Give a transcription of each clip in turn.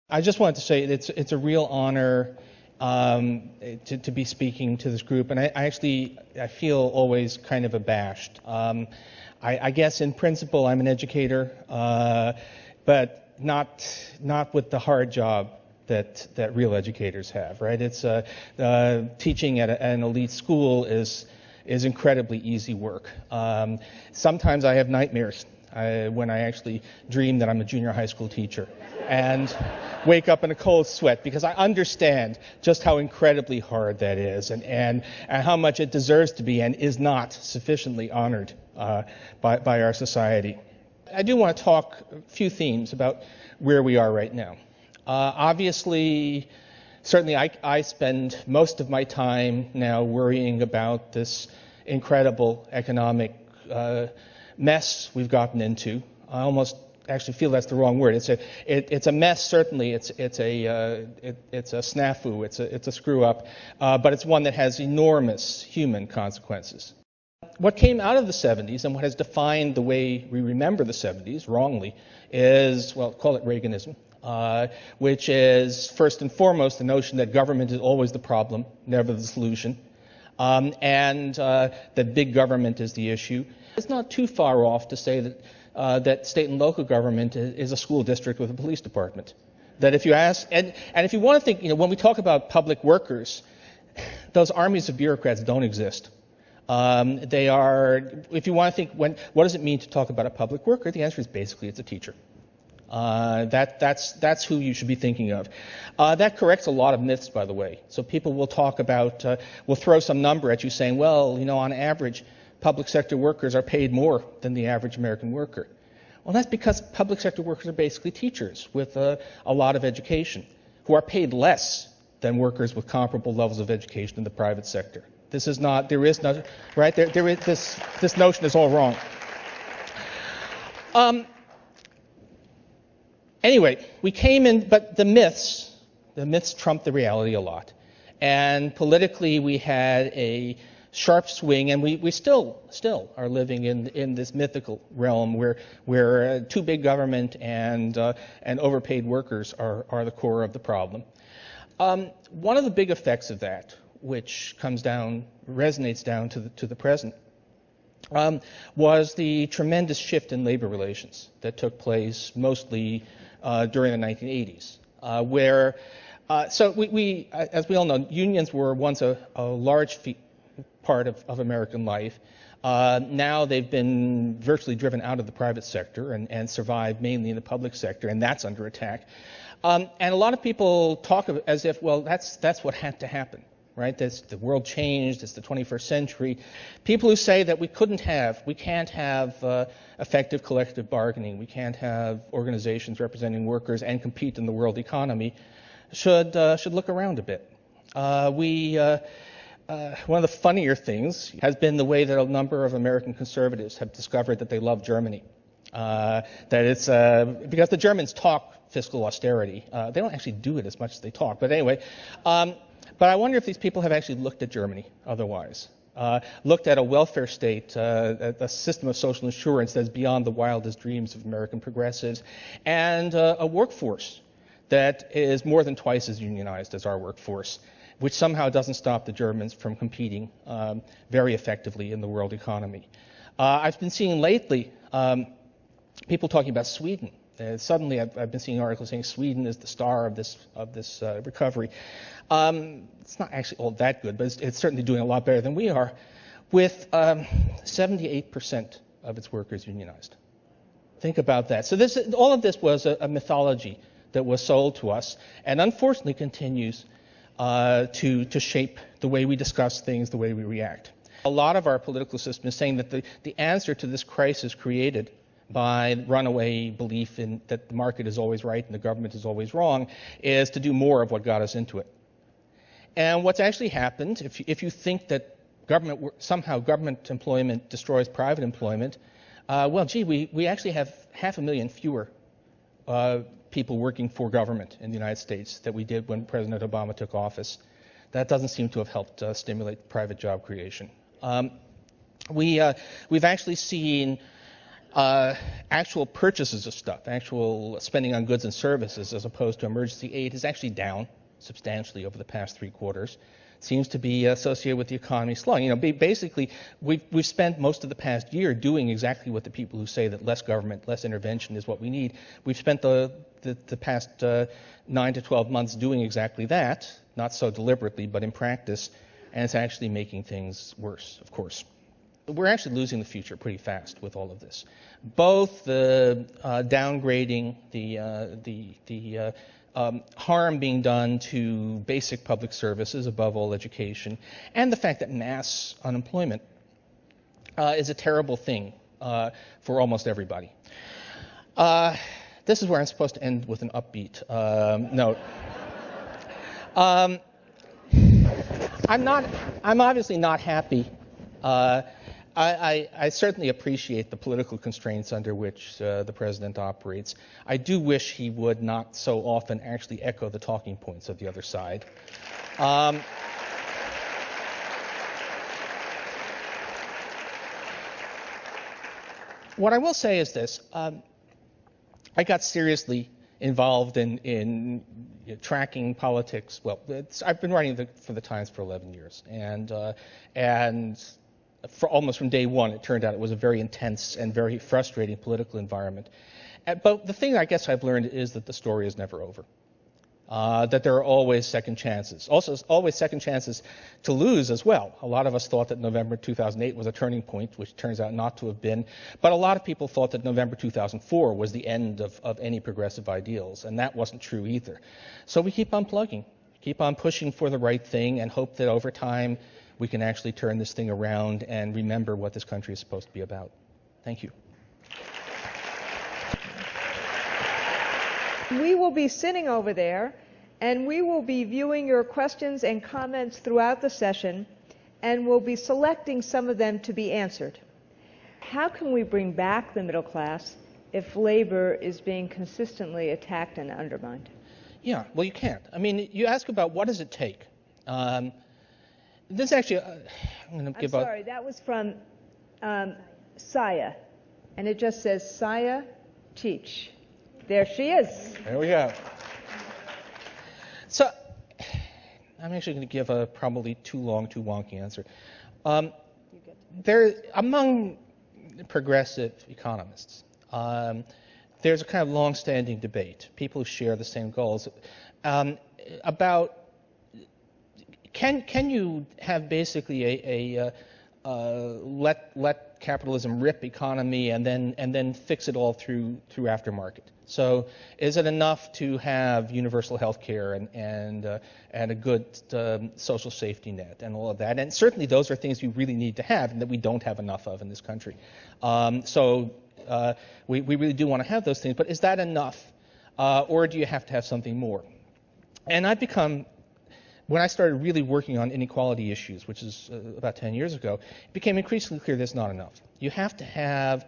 I just wanted to say it's a real honor to be speaking to this group, and I feel always kind of abashed. I guess in principle I'm an educator, but not with the hard job that real educators have. Right? It's teaching at an elite school is incredibly easy work. Sometimes I have nightmares when I actually dream that I'm a junior high school teacher and wake up in a cold sweat because I understand just how incredibly hard that is and how much it deserves to be and is not sufficiently honored by our society. I do want to talk a few themes about where we are right now. Obviously, certainly I spend most of my time now worrying about this incredible economic mess we've gotten into. I almost actually feel that's the wrong word. It's a mess. Certainly, it's a snafu. It's a screw up, but it's one that has enormous human consequences. What came out of the 70s and what has defined the way we remember the 70s wrongly is, well, call it Reaganism, which is first and foremost the notion that government is always the problem, never the solution, and that big government is the issue. It's not too far off to say that state and local government is a school district with a police department. That if you ask, and if you want to think, when we talk about public workers, those armies of bureaucrats don't exist. They are, if you want to think, what does it mean to talk about a public worker? The answer is basically it's a teacher. That's who you should be thinking of. That corrects a lot of myths, by the way. So people will talk about, will throw some number at you saying, well, on average, public sector workers are paid more than the average American worker. Well, that's because public sector workers are basically teachers with a lot of education who are paid less than workers with comparable levels of education in the private sector. This is not, there is no, right? There is this notion is all wrong. Anyway, we came in, but the myths trumped the reality a lot. And politically, we had a sharp swing, and we still are living in this mythical realm where too big government and overpaid workers are the core of the problem. One of the big effects of that, which resonates down to the present, was the tremendous shift in labor relations that took place mostly during the 1980s, where so we as we all know, unions were once a large part of American life. Now they've been virtually driven out of the private sector and survive mainly in the public sector, and that's under attack. And a lot of people talk of it as if, well, that's what had to happen, right? The world changed. It's the 21st century. People who say that we can't have effective collective bargaining, we can't have organizations representing workers and compete in the world economy, should look around a bit. One of the funnier things has been the way that a number of American conservatives have discovered that they love Germany. That it's because the Germans talk fiscal austerity. They don't actually do it as much as they talk. But anyway, but I wonder if these people have actually looked at Germany otherwise. Looked at a welfare state, a system of social insurance that's beyond the wildest dreams of American progressives, and a workforce that is more than twice as unionized as our workforce, which somehow doesn't stop the Germans from competing very effectively in the world economy. I've been seeing lately people talking about Sweden. Suddenly, I've been seeing articles saying Sweden is the star of this recovery. It's not actually all that good, but it's certainly doing a lot better than we are, with 78% of its workers unionized. Think about that. So all of this was a mythology that was sold to us, and unfortunately continues to shape the way we discuss things, the way we react. A lot of our political system is saying that the answer to this crisis created by runaway belief in that the market is always right and the government is always wrong is to do more of what got us into it. And what's actually happened, if you think that somehow government employment destroys private employment, we actually have 500,000 fewer people working for government in the United States that we did when President Obama took office. That doesn't seem to have helped stimulate private job creation. We've actually seen actual purchases of stuff, actual spending on goods and services as opposed to emergency aid is actually down substantially over the past 3 quarters. Seems to be associated with the economy slowing. You know, basically, we've spent most of the past year doing exactly what the people who say that less government, less intervention is what we need. We've spent the past 9 to 12 months doing exactly that, not so deliberately, but in practice, and it's actually making things worse, of course. We're actually losing the future pretty fast with all of this. Both the downgrading, the harm being done to basic public services, above all education, and the fact that mass unemployment is a terrible thing for almost everybody. This is where I'm supposed to end with an upbeat note. I'm obviously not happy. I certainly appreciate the political constraints under which the president operates. I do wish he would not so often actually echo the talking points of the other side. What I will say is this. I got seriously involved in tracking politics. Well, I've been writing for the Times for 11 years, and for almost from day one, it turned out it was a very intense and very frustrating political environment. But the thing I guess I've learned is that the story is never over. That there are always second chances. Also, always second chances to lose as well. A lot of us thought that November 2008 was a turning point, which turns out not to have been. But a lot of people thought that November 2004 was the end of any progressive ideals, and that wasn't true either. So we keep on plugging, keep on pushing for the right thing, and hope that over time we can actually turn this thing around and remember what this country is supposed to be about. Thank you. We will be sitting over there, and we will be viewing your questions and comments throughout the session, and we'll be selecting some of them to be answered. How can we bring back the middle class if labor is being consistently attacked and undermined? Yeah, well, you can't. I mean, you ask about what does it take. This actually, I'm going to give sorry, that was from Saya, and it just says, Saya, teach. There she is. There we go. So, I'm actually going to give a probably too long, too wonky answer. Among progressive economists, there's a kind of long-standing debate, people who share the same goals, about can you have basically let capitalism rip economy and then fix it all through aftermarket? So is it enough to have universal health care and a good social safety net and all of that? And certainly those are things we really need to have and that we don't have enough of in this country. So we really do want to have those things, but is that enough? Or do you have to have something more? And when I started really working on inequality issues, which is about 10 years ago, it became increasingly clear that's not enough. You have to have,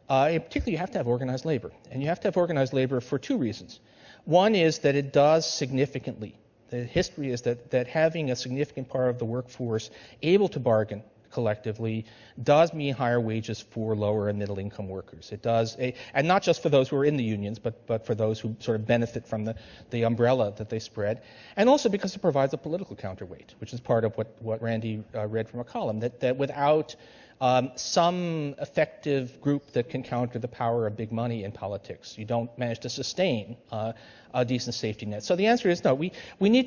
particularly you have to have organized labor. And you have to have organized labor for 2 reasons. One is that it does significantly. The history is that having a significant part of the workforce able to bargain collectively does mean higher wages for lower and middle income workers. It does, and not just for those who are in the unions, but for those who sort of benefit from the umbrella that they spread. And also because it provides a political counterweight, which is part of what Randy read from a column, that without some effective group that can counter the power of big money in politics, you don't manage to sustain a decent safety net. So the answer is no. We need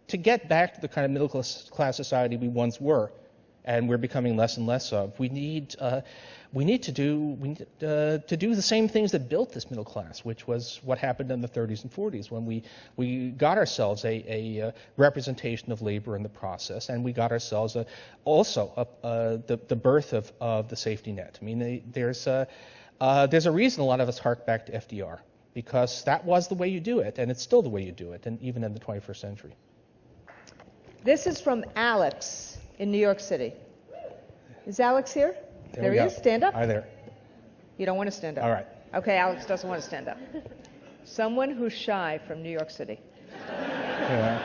to get back to the kind of middle class society we once were, and we're becoming less and less of. We need to do the same things that built this middle class, which was what happened in the 30s and 40s when we got ourselves a representation of labor in the process, and we got ourselves also the birth of the safety net. I mean, there's a reason a lot of us hark back to FDR, because that was the way you do it, and it's still the way you do it, and even in the 21st century. This is from Alex in New York City. Is Alex here? There he is. Stand up. Hi there. You don't want to stand up? All right. Okay, Alex doesn't want to stand up. Someone who's shy from New York City. Yeah.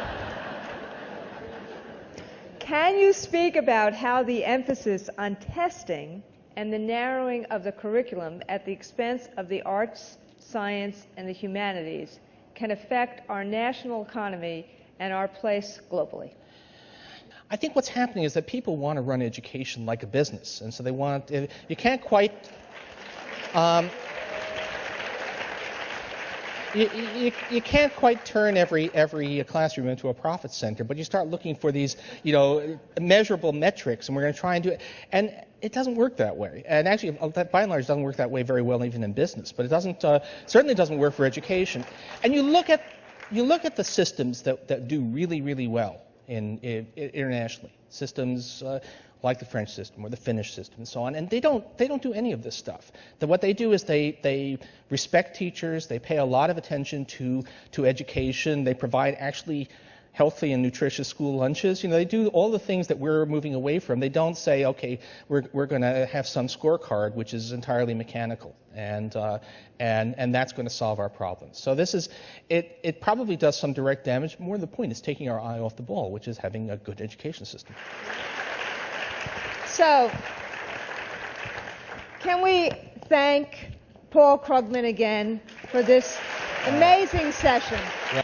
Can you speak about how the emphasis on testing and the narrowing of the curriculum at the expense of the arts, science, and the humanities can affect our national economy and our place globally? I think what's happening is that people want to run education like a business, and so they want. You can't quite. You can't quite turn every classroom into a profit center, but you start looking for these, measurable metrics, and we're going to try and do it. And it doesn't work that way. And actually, by and large, doesn't work that way very well even in business. But it certainly doesn't work for education. And you look at the systems that do really, really well internationally, systems like the French system or the Finnish system and so on, and they don't do any of this stuff. What they do is they respect teachers, they pay a lot of attention to education, they provide actually healthy and nutritious school lunches. They do all the things that we're moving away from. They don't say, okay, we're going to have some scorecard which is entirely mechanical, and that's going to solve our problems. So it probably does some direct damage. More the point is taking our eye off the ball, which is having a good education system. So, can we thank Paul Krugman again for this amazing session? Yeah.